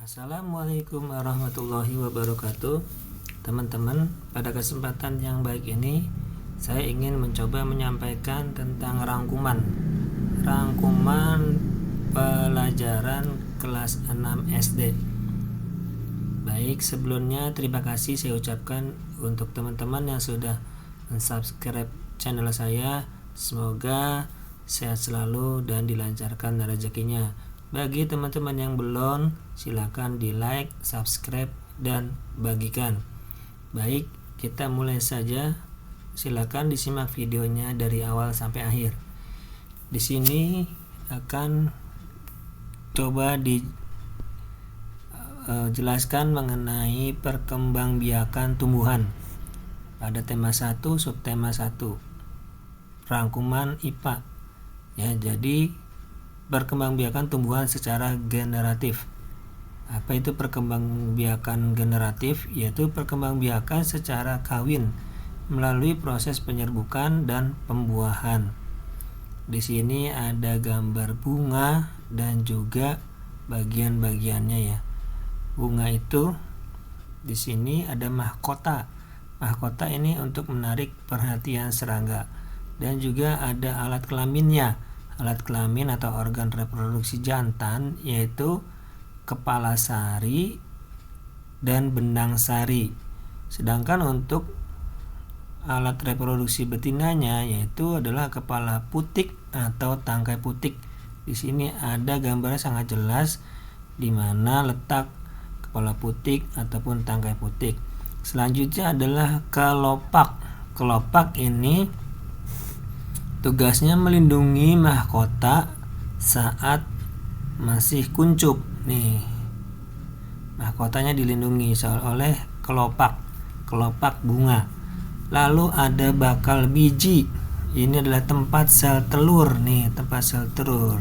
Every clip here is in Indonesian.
Assalamualaikum warahmatullahi wabarakatuh. Teman-teman, pada kesempatan yang baik ini saya ingin mencoba menyampaikan tentang rangkuman pelajaran kelas 6 SD. Baik, sebelumnya terima kasih saya ucapkan untuk teman-teman yang sudah mensubscribe channel saya. Semoga sehat selalu dan dilancarkan rezekinya. Bagi teman-teman yang belum, silakan di like, subscribe, dan bagikan. Baik, kita mulai saja. Silakan disimak videonya dari awal sampai akhir. Di sini akan coba dijelaskan mengenai perkembangbiakan tumbuhan pada tema 1, subtema 1, rangkuman IPA. Ya, jadi perkembangbiakan tumbuhan secara generatif. Apa itu perkembangbiakan generatif? Yaitu perkembangbiakan secara kawin melalui proses penyerbukan dan pembuahan. Di sini ada gambar bunga dan juga bagian-bagiannya ya. Bunga itu di sini ada mahkota. Mahkota ini untuk menarik perhatian serangga, dan juga ada alat kelaminnya. Alat kelamin atau organ reproduksi jantan yaitu kepala sari dan benang sari. Sedangkan untuk alat reproduksi betinanya yaitu adalah kepala putik atau tangkai putik. Di sini ada gambarnya sangat jelas di mana letak kepala putik ataupun tangkai putik. Selanjutnya adalah kelopak. Kelopak ini tugasnya melindungi mahkota saat masih kuncup. Nih, mahkotanya dilindungi oleh kelopak bunga. Lalu ada bakal biji. Ini adalah tempat sel telur nih, tempat sel telur.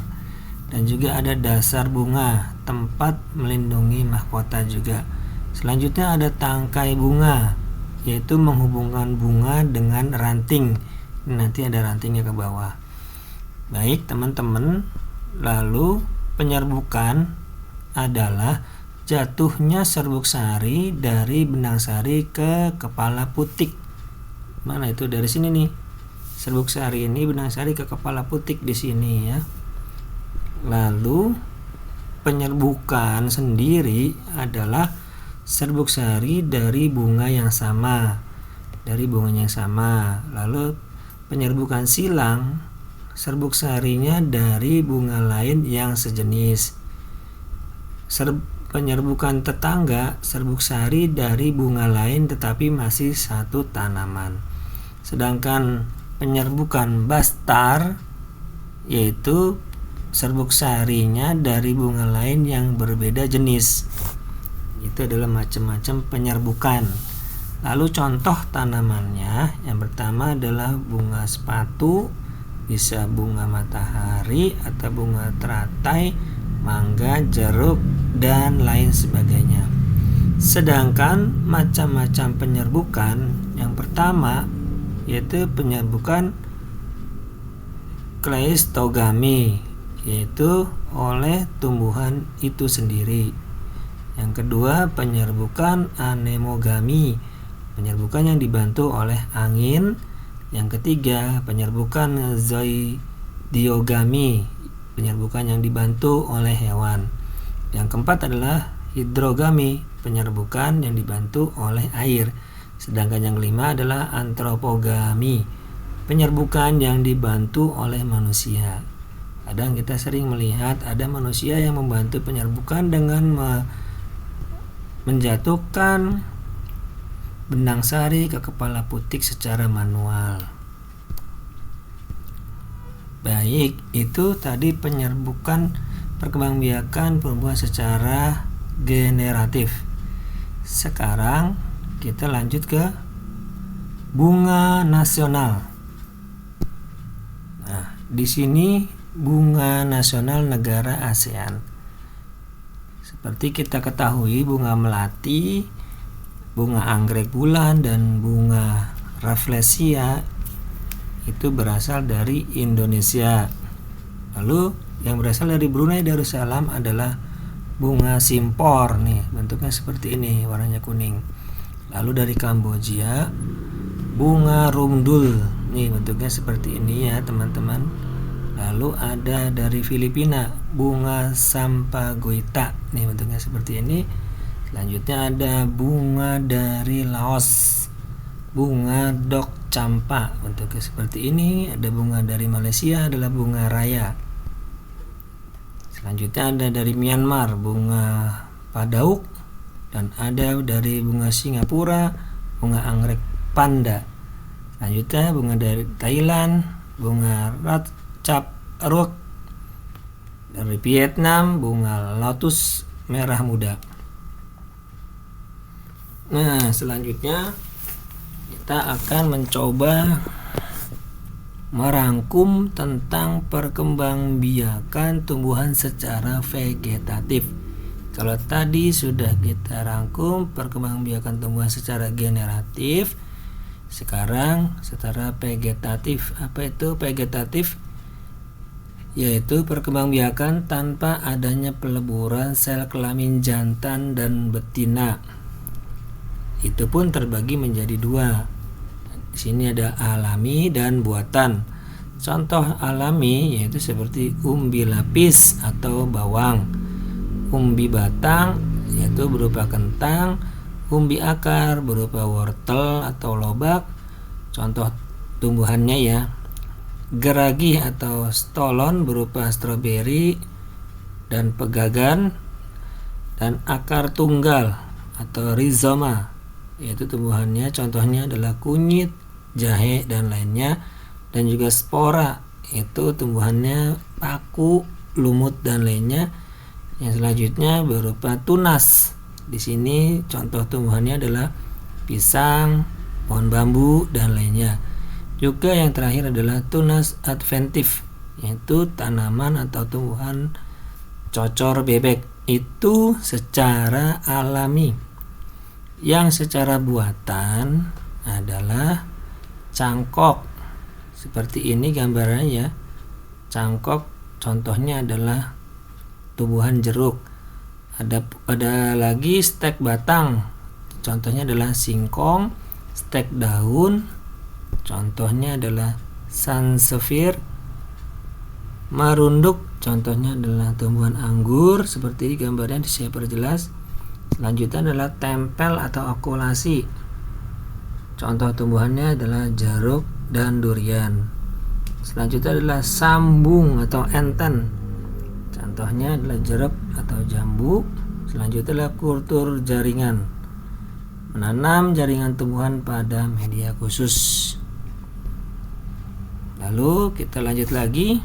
Dan juga ada dasar bunga, tempat melindungi mahkota juga. Selanjutnya ada tangkai bunga, yaitu menghubungkan bunga dengan ranting. Nanti ada rantingnya ke bawah. Baik teman-teman, lalu penyerbukan adalah jatuhnya serbuk sari dari benang sari ke kepala putik. Mana itu? Dari sini nih. Serbuk sari ini benang sari ke kepala putik di sini ya. Lalu penyerbukan sendiri adalah serbuk sari dari bunga yang sama. Lalu penyerbukan silang, serbuk sarinya dari bunga lain yang sejenis. Penyerbukan tetangga, serbuk sari dari bunga lain tetapi masih satu tanaman. Sedangkan penyerbukan bastar yaitu serbuk sarinya dari bunga lain yang berbeda jenis. Itu adalah macam-macam penyerbukan. Lalu contoh tanamannya, yang pertama adalah bunga sepatu, bisa bunga matahari atau bunga teratai, mangga, jeruk, dan lain sebagainya. Sedangkan macam-macam penyerbukan, yang pertama yaitu penyerbukan kleistogami, yaitu oleh tumbuhan itu sendiri. Yang kedua penyerbukan anemogami, penyerbukan yang dibantu oleh angin. Yang ketiga penyerbukan zoidiogami, penyerbukan yang dibantu oleh hewan. Yang keempat adalah hidrogami, penyerbukan yang dibantu oleh air. Sedangkan yang kelima adalah antropogami, penyerbukan yang dibantu oleh manusia. Kadang kita sering melihat ada manusia yang membantu penyerbukan dengan menjatuhkan benang sari ke kepala putik secara manual. Baik, itu tadi penyerbukan perkembangbiakan tumbuhan secara generatif. Sekarang kita lanjut ke bunga nasional. Nah, di sini bunga nasional negara ASEAN. Seperti kita ketahui, bunga melati, bunga anggrek bulan, dan bunga rafflesia itu berasal dari Indonesia. Lalu yang berasal dari Brunei Darussalam adalah bunga simpor nih, bentuknya seperti ini, warnanya kuning. Lalu dari Kamboja bunga rumdul nih, bentuknya seperti ini ya teman-teman. Lalu ada dari Filipina bunga sampaguita nih, bentuknya seperti ini. Selanjutnya ada bunga dari Laos, bunga dok campa, bentuknya seperti ini. Ada bunga dari Malaysia adalah bunga raya. Selanjutnya ada dari Myanmar bunga padauk, dan ada dari bunga Singapura bunga anggrek panda. Selanjutnya bunga dari Thailand bunga ratcap rook, dari Vietnam bunga lotus merah muda. Nah, selanjutnya kita akan mencoba merangkum tentang perkembangbiakan tumbuhan secara vegetatif. Kalau tadi sudah kita rangkum perkembangbiakan tumbuhan secara generatif, sekarang secara vegetatif. Apa itu vegetatif? Yaitu perkembangbiakan tanpa adanya peleburan sel kelamin jantan dan betina. Itu pun terbagi menjadi dua. Di sini ada alami dan buatan. Contoh alami yaitu seperti umbi lapis atau bawang, umbi batang yaitu berupa kentang, umbi akar berupa wortel atau lobak. Contoh tumbuhannya ya, geragi atau stolon berupa stroberi dan pegagan, dan akar tunggal atau rhizoma yaitu tumbuhannya contohnya adalah kunyit, jahe dan lainnya, dan juga spora itu tumbuhannya paku, lumut dan lainnya. Yang selanjutnya berupa tunas. Di sini contoh tumbuhannya adalah pisang, pohon bambu dan lainnya. Juga yang terakhir adalah tunas adventif, yaitu tanaman atau tumbuhan cocor bebek. Itu secara alami. Yang secara buatan adalah cangkok. Seperti ini gambarannya ya. Cangkok contohnya adalah tumbuhan jeruk. Ada lagi stek batang. Contohnya adalah singkong, stek daun. Contohnya adalah sansevieria. Marunduk contohnya adalah tumbuhan anggur, seperti gambarnya saya perjelas. Selanjutnya adalah tempel atau okulasi. Contoh tumbuhannya adalah jeruk dan durian. Selanjutnya adalah sambung atau enten. Contohnya adalah jeruk atau jambu. Selanjutnya adalah kultur jaringan, menanam jaringan tumbuhan pada media khusus. Lalu kita lanjut lagi.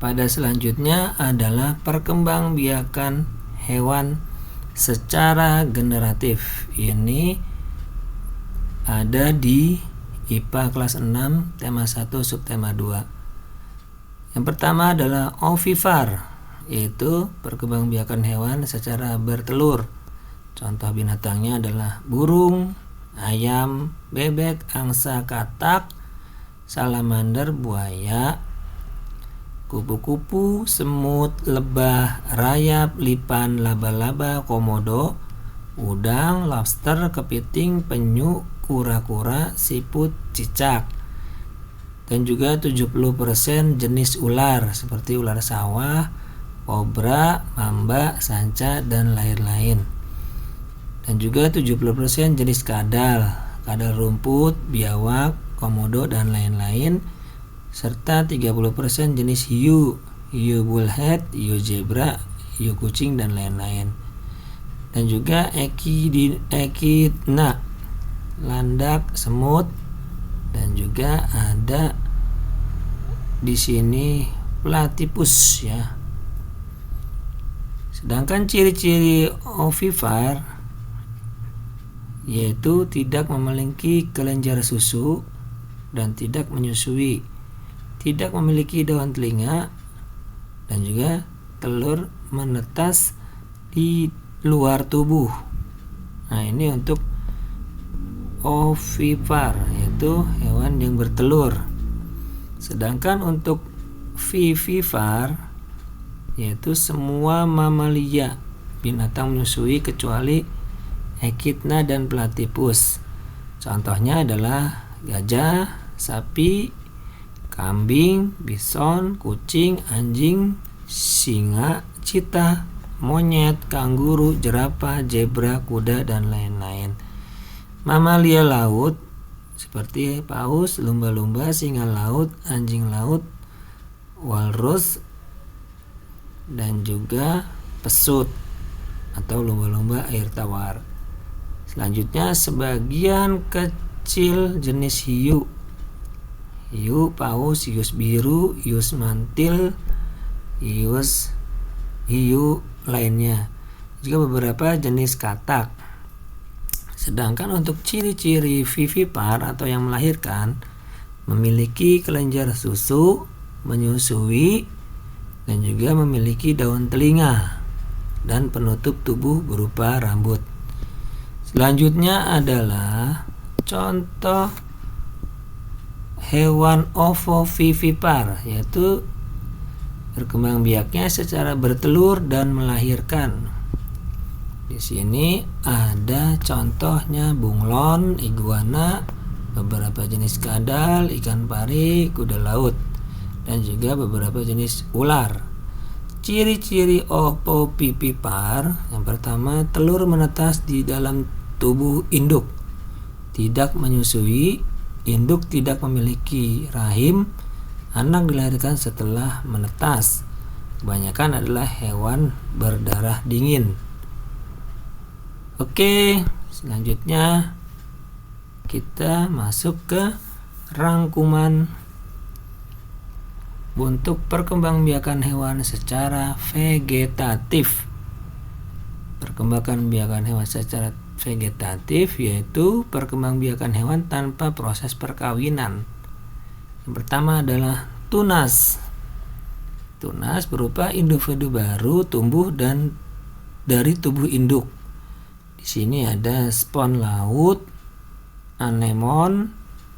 Pada selanjutnya adalah perkembangbiakan hewan secara generatif. Ini ada di IPA kelas 6 tema 1 subtema 2. Yang pertama adalah ovipar, yaitu perkembangbiakan hewan secara bertelur. Contoh binatangnya adalah burung, ayam, bebek, angsa, katak, salamander, buaya, kupu-kupu, semut, lebah, rayap, lipan, laba-laba, komodo, udang, lobster, kepiting, penyu, kura-kura, siput, cicak. Dan juga 70% jenis ular seperti ular sawah, kobra, mamba, sanca dan lain-lain. Dan juga 70% jenis kadal rumput, biawak, komodo dan lain-lain, serta 30% jenis hiu bullhead, hiu zebra, hiu kucing dan lain-lain. Dan juga echidna, landak, semut, dan juga ada di sini platypus ya. Sedangkan ciri-ciri ovipar yaitu tidak memiliki kelenjar susu dan tidak menyusui, tidak memiliki daun telinga, dan juga telur menetas di luar tubuh. Nah, ini untuk ovipar, yaitu hewan yang bertelur. Sedangkan untuk vivipar, yaitu semua mamalia binatang menyusui kecuali echidna dan platypus. Contohnya adalah gajah, sapi, kambing, bison, kucing, anjing, singa, cheetah, monyet, kanguru, jerapah, zebra, kuda, dan lain-lain. Mamalia laut seperti paus, lumba-lumba, singa laut, anjing laut, walrus, dan juga pesut atau lumba-lumba air tawar. Selanjutnya sebagian kecil jenis hiu, paus, hius biru, hius mantil, hiu lainnya, juga beberapa jenis katak. Sedangkan untuk ciri-ciri vivipar atau yang melahirkan, memiliki kelenjar susu, menyusui, dan juga memiliki daun telinga dan penutup tubuh berupa rambut. Selanjutnya adalah contoh hewan ovovivipar, yaitu berkembang biaknya secara bertelur dan melahirkan. Di sini ada contohnya bunglon, iguana, beberapa jenis kadal, ikan pari, kuda laut, dan juga beberapa jenis ular. Ciri-ciri ovovivipar, yang pertama, telur menetas di dalam tubuh induk, tidak menyusui, induk tidak memiliki rahim, anak dilahirkan setelah menetas. Kebanyakan adalah hewan berdarah dingin. Oke, selanjutnya kita masuk ke rangkuman untuk perkembangbiakan hewan secara vegetatif. Perkembangbiakan hewan secara vegetatif yaitu perkembangbiakan hewan tanpa proses perkawinan. Yang pertama adalah tunas. Tunas berupa individu baru tumbuh dan dari tubuh induk. Di sini ada spon laut, anemon,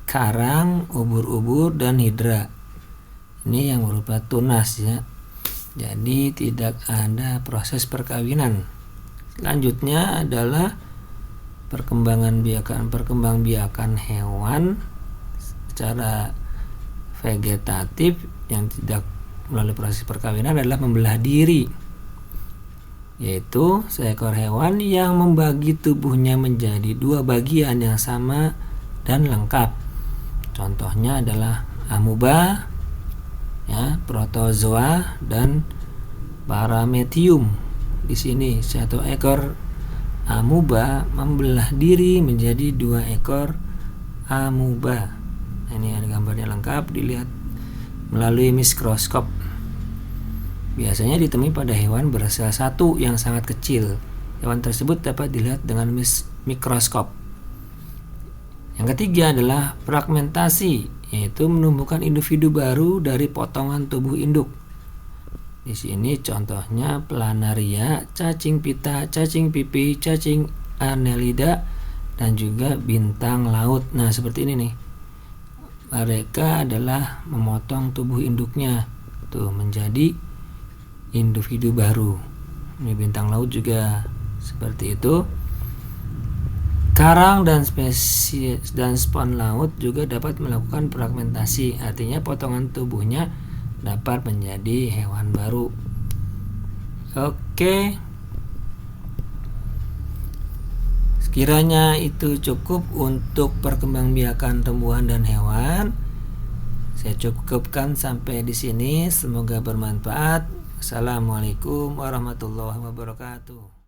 karang, ubur-ubur, dan hidra. Ini yang berupa tunas ya. Jadi tidak ada proses perkawinan. Selanjutnya adalah perkembangbiakan hewan secara vegetatif yang tidak melalui proses perkawinan adalah membelah diri, yaitu seekor hewan yang membagi tubuhnya menjadi dua bagian yang sama dan lengkap. Contohnya adalah amuba, ya, protozoa, dan paramecium. Di sini satu ekor amuba membelah diri menjadi dua ekor amuba. Ini ada gambarnya lengkap, dilihat melalui mikroskop. Biasanya ditemui pada hewan bersel satu yang sangat kecil. Hewan tersebut dapat dilihat dengan mikroskop. Yang ketiga adalah fragmentasi, yaitu menumbuhkan individu baru dari potongan tubuh induk. Di sini contohnya planaria, cacing pita, cacing pipi, cacing annelida, dan juga bintang laut. Nah, seperti ini nih. Mereka adalah memotong tubuh induknya tuh menjadi individu baru. Ini bintang laut juga seperti itu. Karang dan spesies dan spon laut juga dapat melakukan fragmentasi, artinya potongan tubuhnya dapat menjadi hewan baru. Oke, sekiranya itu cukup untuk perkembangbiakan tumbuhan dan hewan. Saya cukupkan sampai di sini. Semoga bermanfaat. Assalamualaikum warahmatullahi wabarakatuh.